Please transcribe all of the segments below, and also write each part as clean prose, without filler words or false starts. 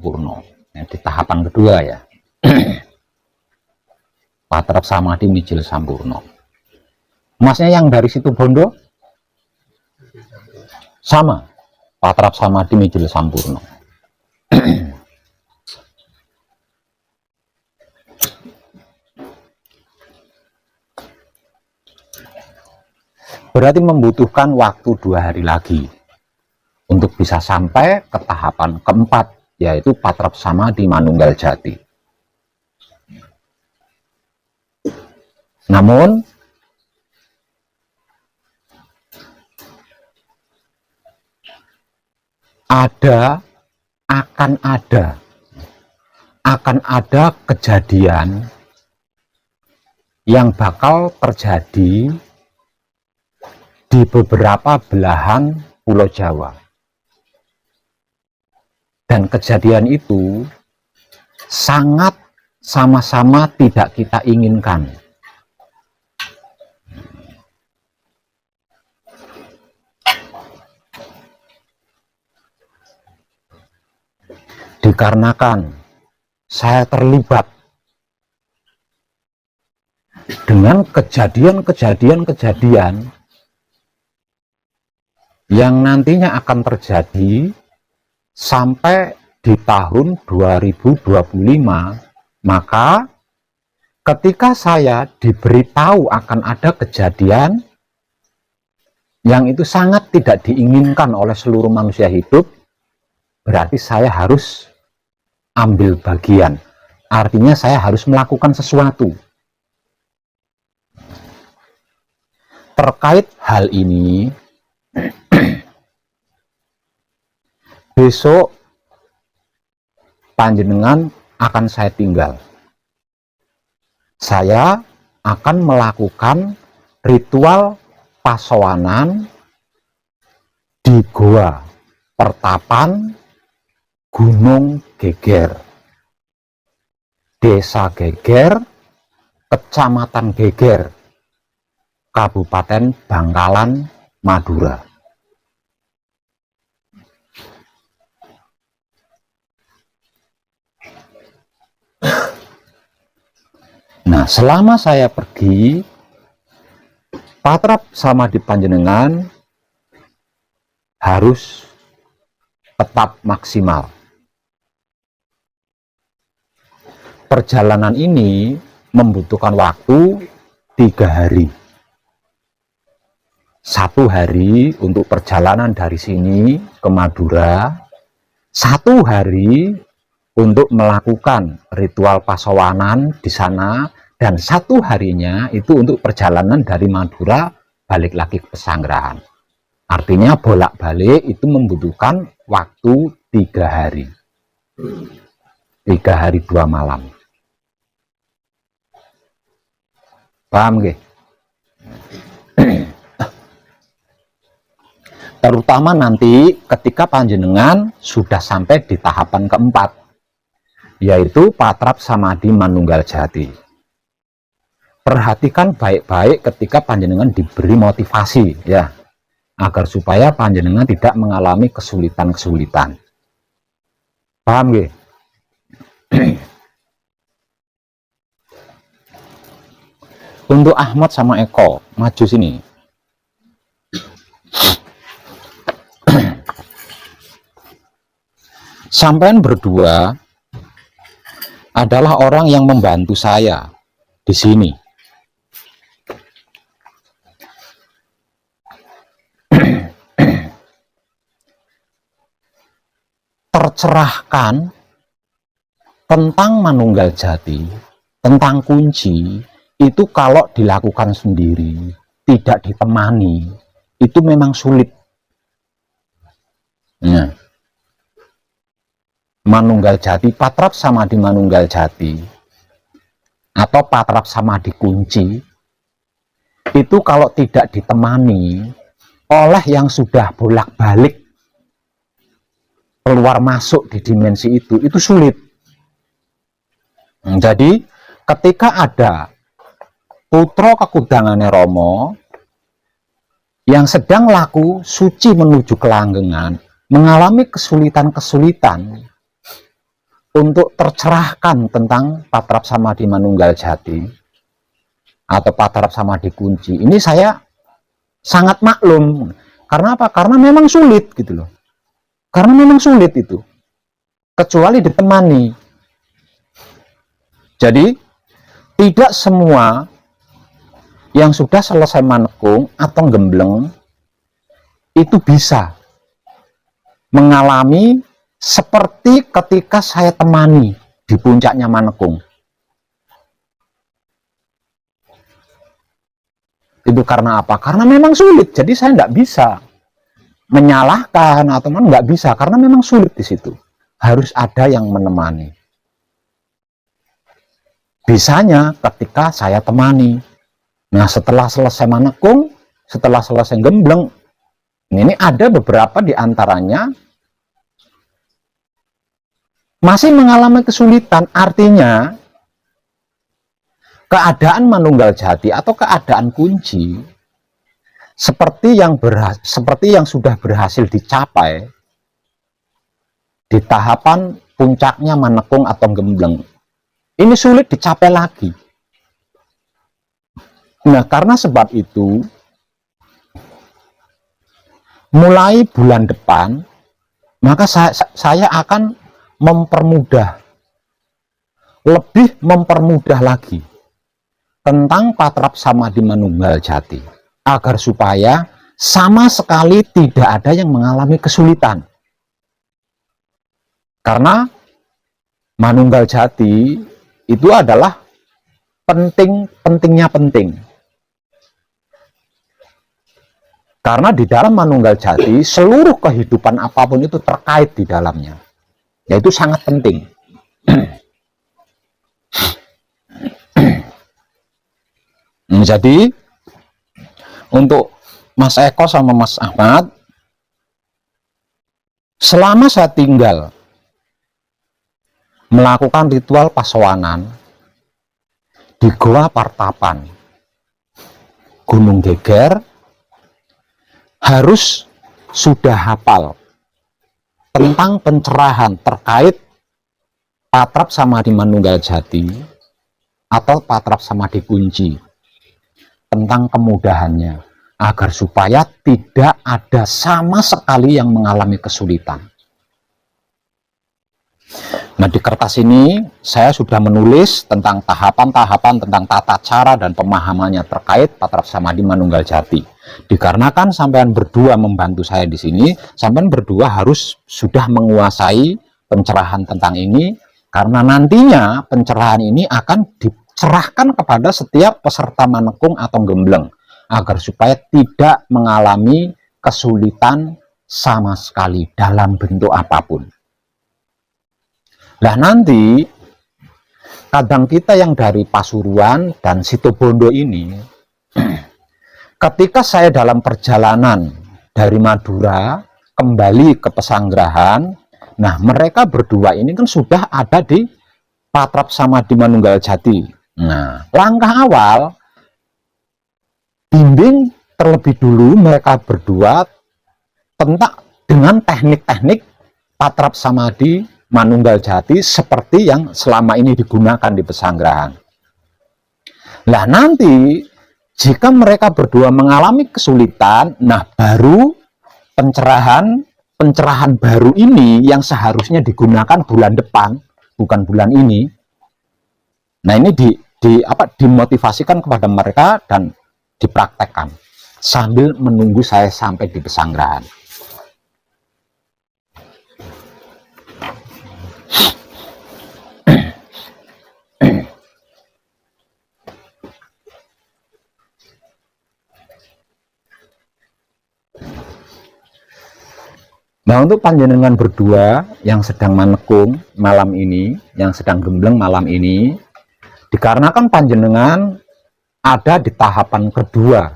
sampurno. Di tahapan kedua ya. Patrap samadhi mijil sampurno. Masnya yang dari situ Bondo sama, patrap samadhi mijil sampurno. Berarti membutuhkan waktu 2 hari lagi untuk bisa sampai ke tahapan keempat, yaitu patrap samadhi manunggal jati. Namun akan ada kejadian yang bakal terjadi di beberapa belahan Pulau Jawa, dan kejadian itu sangat sama-sama tidak kita inginkan. Dikarenakan saya terlibat dengan kejadian-kejadian yang nantinya akan terjadi sampai di tahun 2025, maka ketika saya diberitahu akan ada kejadian yang itu sangat tidak diinginkan oleh seluruh manusia hidup, berarti saya harus ambil bagian. Artinya saya harus melakukan sesuatu. Terkait hal ini, besok panjenengan akan saya tinggal. Saya akan melakukan ritual pasowanan di Goa Pertapan Gunung Geger, Desa Geger, Kecamatan Geger, Kabupaten Bangkalan, Madura. Nah, selama saya pergi, patrap samadhi panjenengan harus tetap maksimal. Perjalanan ini membutuhkan waktu 3 hari. 1 hari untuk perjalanan dari sini ke Madura, 1 hari untuk melakukan ritual pasowanan di sana, dan 1 harinya itu untuk perjalanan dari Madura balik lagi ke Pesanggerahan. Artinya bolak-balik itu membutuhkan waktu 3 hari. 3 hari 2 malam. Paham nggih? Terutama nanti ketika panjenengan sudah sampai di tahapan keempat, yaitu patrap samadhi manunggal jati. Perhatikan baik-baik ketika panjenengan diberi motivasi, ya, agar supaya panjenengan tidak mengalami kesulitan-kesulitan. Paham nggih? Untuk Ahmad sama Eko, maju sini. Sampean berdua adalah orang yang membantu saya di sini. Tercerahkan tentang manunggal jati, tentang kunci, itu kalau dilakukan sendiri, tidak ditemani, itu memang sulit. Nah, manunggal jati, patrap samadhi manunggal jati, atau patrap samadhi kunci, itu kalau tidak ditemani oleh yang sudah bolak-balik keluar masuk di dimensi itu sulit. Jadi ketika ada putra kekudangane Romo yang sedang laku suci menuju kelanggengan, mengalami kesulitan-kesulitan, untuk tercerahkan tentang patrap samadhi manunggal jati atau patrap samadhi kunci, ini saya sangat maklum. Karena apa? Karena memang sulit gitu loh. Karena memang sulit itu, kecuali ditemani. Jadi tidak semua yang sudah selesai manekung atau gembleng itu bisa mengalami seperti ketika saya temani di puncaknya manekung. Itu karena apa? Karena memang sulit. Jadi saya nggak bisa menyalahkan atau nggak bisa, karena memang sulit di situ. Harus ada yang menemani. Bisanya ketika saya temani. Nah, setelah selesai manekung, setelah selesai gembleng, ini ada beberapa di antaranya masih mengalami kesulitan. Artinya keadaan manunggal jati atau keadaan kunci seperti yang sudah berhasil dicapai di tahapan puncaknya manekung atau gembleng, ini sulit dicapai lagi. Nah, karena sebab itu mulai bulan depan maka saya akan lebih mempermudah lagi tentang patrap samadhi manunggal jati, agar supaya sama sekali tidak ada yang mengalami kesulitan. Karena manunggal jati itu adalah pentingnya penting. Karena di dalam manunggal jati seluruh kehidupan apapun itu terkait di dalamnya, yaitu sangat penting. Jadi untuk Mas Eko sama Mas Ahmad, selama saya tinggal melakukan ritual pasowanan di Goa Partapan Gunung Geger, harus sudah hafal tentang pencerahan terkait patrap samadhi manunggal jati atau patrap samadhi kunci, tentang kemudahannya, agar supaya tidak ada sama sekali yang mengalami kesulitan. Nah, di kertas ini saya sudah menulis tentang tahapan-tahapan, tentang tata cara dan pemahamannya terkait patrap samadhi manunggal jati. Dikarenakan sampean berdua membantu saya di sini, sampean berdua harus sudah menguasai pencerahan tentang ini, karena nantinya pencerahan ini akan dicerahkan kepada setiap peserta manekung atau gembleng, agar supaya tidak mengalami kesulitan sama sekali dalam bentuk apapun. Nah, nanti kadang kita yang dari Pasuruan dan Situbondo ini, ketika saya dalam perjalanan dari Madura kembali ke Pesanggerahan, nah mereka berdua ini kan sudah ada di patrap samadhi manunggal jati. Nah, langkah awal bimbing terlebih dulu mereka berdua tentang dengan teknik-teknik patrap samadhi manunggal jati seperti yang selama ini digunakan di Pesanggerahan. Nah, nanti jika mereka berdua mengalami kesulitan, nah baru pencerahan baru ini yang seharusnya digunakan bulan depan, bukan bulan ini. Nah, ini dimotivasikan kepada mereka dan dipraktekkan sambil menunggu saya sampai di Pesanggerahan. Nah, untuk panjenengan berdua yang sedang manekung malam ini, yang sedang gembleng malam ini, dikarenakan panjenengan ada di tahapan kedua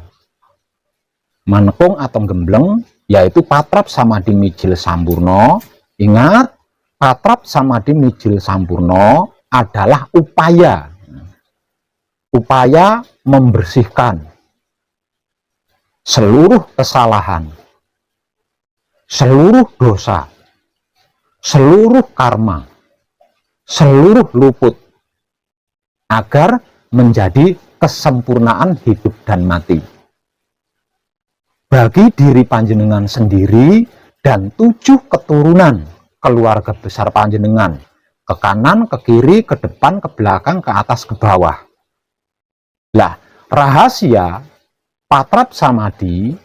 manekung atau gembleng, yaitu patrap samadhi mijil sampurna. Ingat, patrap samadhi mijil sampurna adalah upaya membersihkan seluruh kesalahan, seluruh dosa, seluruh karma, seluruh luput agar menjadi kesempurnaan hidup dan mati bagi diri panjenengan sendiri dan 7 keturunan keluarga besar panjenengan, ke kanan, ke kiri, ke depan, ke belakang, ke atas, ke bawah. Lah, rahasia patrap samadhi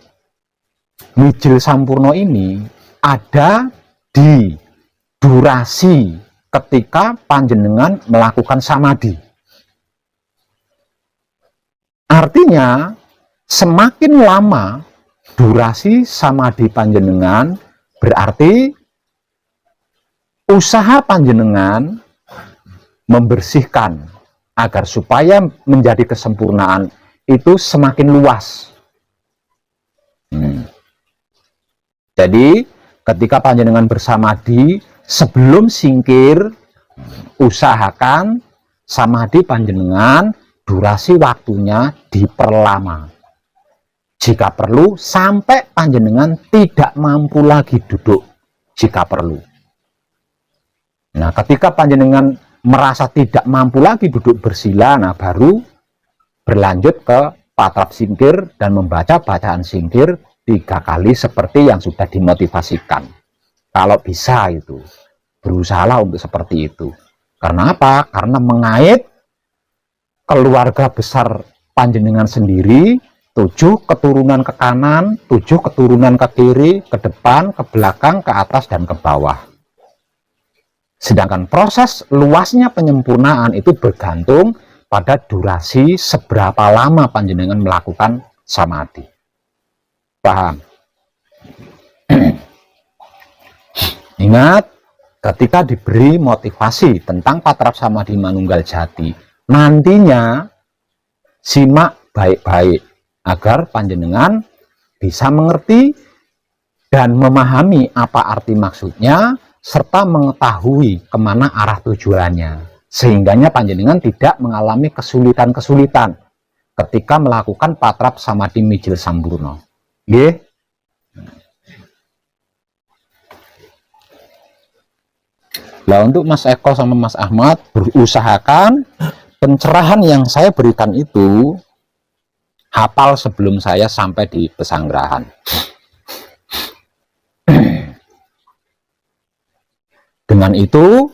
mijil sampurno ini ada di durasi ketika panjenengan melakukan samadhi. Artinya, semakin lama durasi samadhi panjenengan, berarti usaha panjenengan membersihkan agar supaya menjadi kesempurnaan itu semakin luas. Jadi ketika panjenengan bersamadhi, sebelum singkir, usahakan samadhi panjenengan durasi waktunya diperlama. Jika perlu sampai panjenengan tidak mampu lagi duduk jika perlu. Nah, ketika panjenengan merasa tidak mampu lagi duduk bersila, nah baru berlanjut ke patrap singkir dan membaca bacaan singkir 3 kali seperti yang sudah dimotivasikan. Kalau bisa itu, berusahalah untuk seperti itu. Karena apa? Karena mengait keluarga besar panjenengan sendiri, 7 keturunan ke kanan, 7 keturunan ke kiri, ke depan, ke belakang, ke atas, dan ke bawah. Sedangkan proses luasnya penyempurnaan itu bergantung pada durasi seberapa lama panjenengan melakukan samadhi. Paham? Ingat, ketika diberi motivasi tentang patrap samadhi manunggal jati, nantinya simak baik-baik agar panjenengan bisa mengerti dan memahami apa arti maksudnya serta mengetahui kemana arah tujuannya, sehingganya panjenengan tidak mengalami kesulitan-kesulitan ketika melakukan patrap samadhi mijil sampurno. Nggih. Nah, untuk Mas Eko sama Mas Ahmad, berusahakan pencerahan yang saya berikan itu hafal sebelum saya sampai di pesanggerahan. Dengan itu,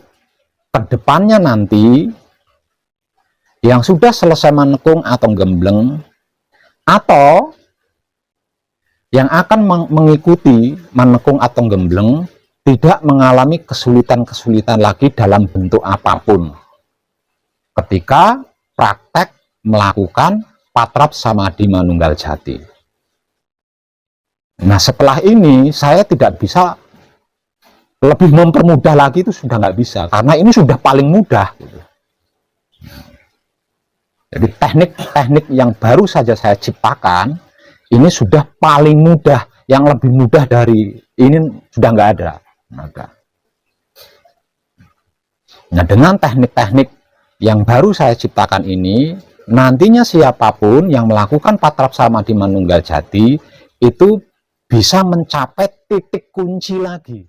kedepannya nanti yang sudah selesai menekung atau gembleng, atau yang akan mengikuti menekung atau gembleng, tidak mengalami kesulitan-kesulitan lagi dalam bentuk apapun ketika praktek melakukan patrap samadhi manunggal jati. Nah, setelah ini saya tidak bisa lebih mempermudah lagi, itu sudah nggak bisa, karena ini sudah paling mudah. Jadi teknik-teknik yang baru saja saya ciptakan ini sudah paling mudah, yang lebih mudah dari ini sudah nggak ada. Nah, dengan teknik-teknik yang baru saya ciptakan ini, nantinya siapapun yang melakukan patrap samadhi manunggal jati itu bisa mencapai titik kunci lagi.